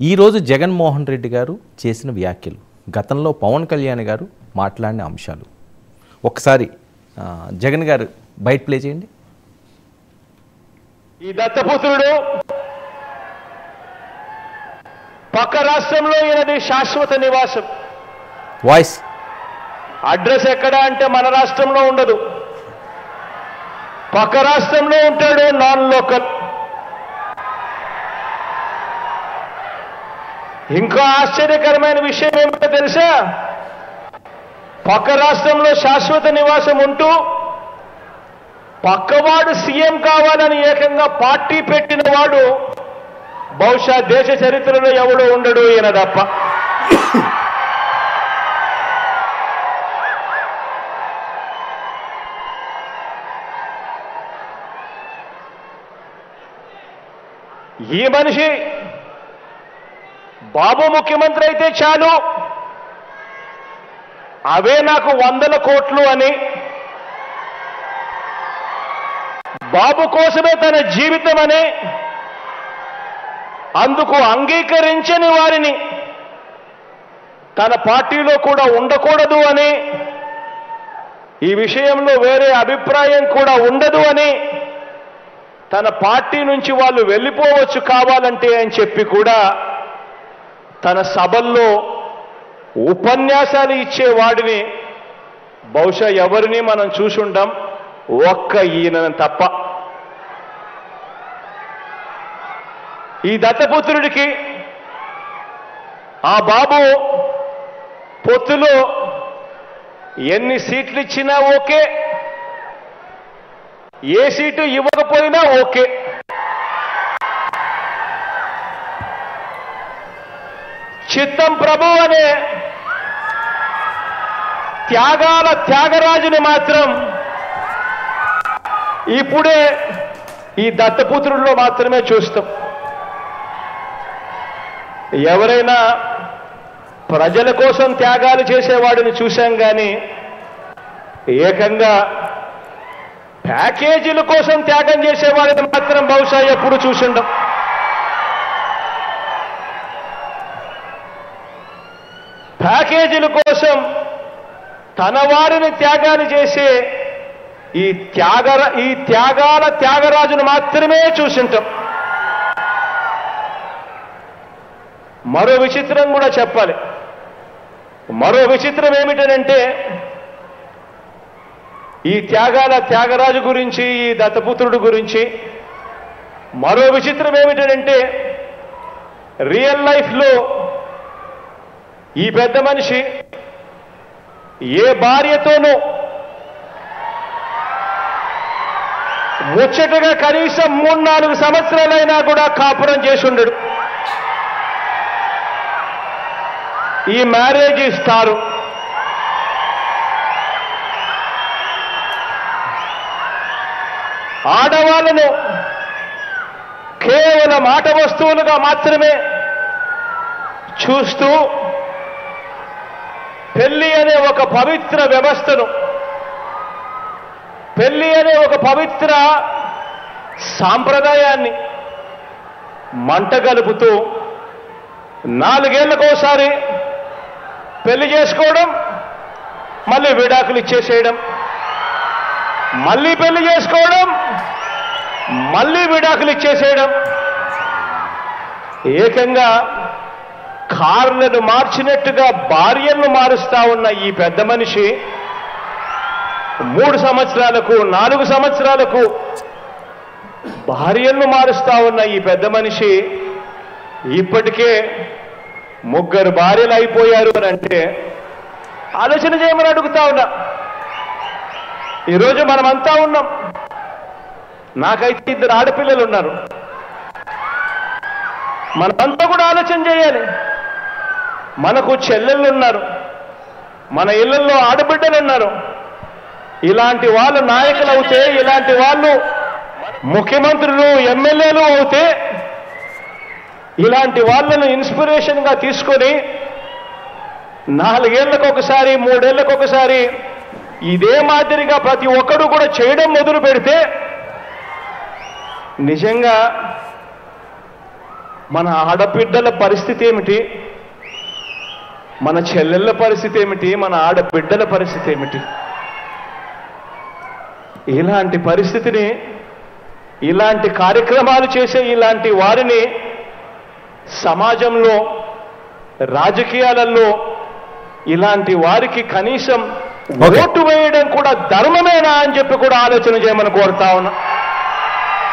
ఈరోజు జగన్మోహన్ రెడ్డి గారు చేసిన వ్యాఖ్యలు, గతంలో పవన్ కళ్యాణ్ గారు మాట్లాడిన అంశాలు ఒకసారి జగన్ గారు బయట ప్లే చేయండి. ఈ దత్తపుత్రుడు పక్క రాష్ట్రంలో ఈయనది శాశ్వత నివాసం. వాయిస్ అడ్రస్ ఎక్కడ అంటే మన రాష్ట్రంలో ఉండదు, పక్క రాష్ట్రంలో ఉంటాడు, నాన్ లోకల్. ఇంకా ఆశ్చర్యకరమైన విషయం ఏమిటో తెలుసా? పక్క రాష్ట్రంలో శాశ్వత నివాసం ఉంటూ పక్కవాడు సీఎం కావాలని ఏకంగా పార్టీ పెట్టిన వాడు బహుశా దేశ చరిత్రలో ఎవడో ఉండడు ఈయన తప్ప. ఈ మనిషి బాబు ముఖ్యమంత్రి అయితే చాలు, అవే నాకు 100 కోట్లు అని, బాబు కోసమే తన జీవితం అని, అందుకు అంగీకరించని వారిని తన పార్టీలో కూడా ఉండకూడదు అని, ఈ విషయంలో వేరే అభిప్రాయం కూడా ఉండదు అని, తన పార్టీ నుంచి వాళ్ళు వెళ్ళిపోవచ్చు కావాలంటే అని చెప్పి కూడా తన సభల్లో ఉపన్యాసాలు ఇచ్చేవాడిని బహుశా ఎవరిని మనం చూసుంటాం, ఒక్క ఈయన తప్ప. ఈ దత్తపుత్రుడికి ఆ బాబు పొత్తులో ఎన్ని సీట్లు ఇచ్చినా ఓకే, ఏ సీటు ఇవ్వకపోయినా ఓకే. చిత్తం ప్రభు అనే త్యాగాల త్యాగరాజుని మాత్రం ఇప్పుడే ఈ దత్తపుత్రుల్లో మాత్రమే చూస్తాం. ఎవరైనా ప్రజల కోసం త్యాగాలు చేసేవాడిని చూశాం కానీ ఏకంగా ప్యాకేజీల కోసం త్యాగం చేసేవాడిని మాత్రం బహుశా ఎప్పుడు చూసిండం. ప్యాకేజీల కోసం తన వారిని త్యాగాలు చేసే ఈ త్యాగాల త్యాగరాజును మాత్రమే చూసింటాం. మరో విచిత్రం కూడా చెప్పాలి. మరో విచిత్రం ఏమిటనంటే ఈ త్యాగాల త్యాగరాజు గురించి, ఈ దత్తపుత్రుడు గురించి మరో విచిత్రం ఏమిటనంటే రియల్ లైఫ్లో ఈ పెద్ద మనిషి ఏ భార్యతోనూ ముచ్చటగా కనీసం 3-4 సంవత్సరాలైనా కూడా కాపురం చేసి ఉండడు. ఈ మ్యారేజ్ ఇస్తారు. ఆడవాళ్ళను కేవలం ఆట వస్తువులుగా మాత్రమే చూస్తూ పెళ్లి అనే ఒక పవిత్ర వ్యవస్థను, పెళ్లి అనే ఒక పవిత్ర సాంప్రదాయాన్ని మంటగలుపుతూ 4 ఏళ్లకోసారి పెళ్లి చేసుకోవడం, మళ్ళీ విడాకులు ఇచ్చేసేయడం, మళ్ళీ పెళ్లి చేసుకోవడం, మళ్ళీ విడాకులు ఇచ్చేసేయడం, ఏకంగా కార్లను మార్చినట్టుగా భార్యలను మారుస్తా ఉన్న ఈ పెద్ద మనిషి 3 సంవత్సరాలకు 4 సంవత్సరాలకు భార్యలను మారుస్తా ఉన్న ఈ పెద్ద మనిషి ఇప్పటికే 3 భార్యలు అయిపోయారు అని అంటే ఆలోచన చేయమని అడుగుతా ఉన్నా. ఈరోజు మనమంతా ఉన్నాం. నాకైతే 2 ఆడపిల్లలు ఉన్నారు. మనమంతా కూడా ఆలోచన చేయాలి. మనకు చెల్లెళ్ళు ఉన్నారు, మన ఇళ్లలో ఆడబిడ్డలు ఉన్నారు. ఇలాంటి వాళ్ళు నాయకులు అవుతే, ఇలాంటి వాళ్ళు ముఖ్యమంత్రులు, ఎమ్మెల్యేలు అవుతే, ఇలాంటి వాళ్ళను ఇన్స్పిరేషన్ గా తీసుకొని 4 ఏళ్లకు ఒకసారి 3 ఏళ్లకు ఒకసారి ఇదే మాదిరిగా ప్రతి ఒక్కడు కూడా చేయడం మొదలు పెడితే నిజంగా మన ఆడబిడ్డల పరిస్థితి ఏమిటి, మన చెల్లెళ్ళ పరిస్థితి ఏమిటి, మన ఆడబిడ్డల పరిస్థితి ఏమిటి? ఇలాంటి పరిస్థితిని, ఇలాంటి కార్యక్రమాలు చేసే ఇలాంటి వారిని సమాజంలో, రాజకీయాలలో ఇలాంటి వారికి కనీసం ఓటు వేయడం కూడా ధర్మమేనా అని చెప్పి కూడా ఆలోచన చేయమని కోరుతా ఉన్నా.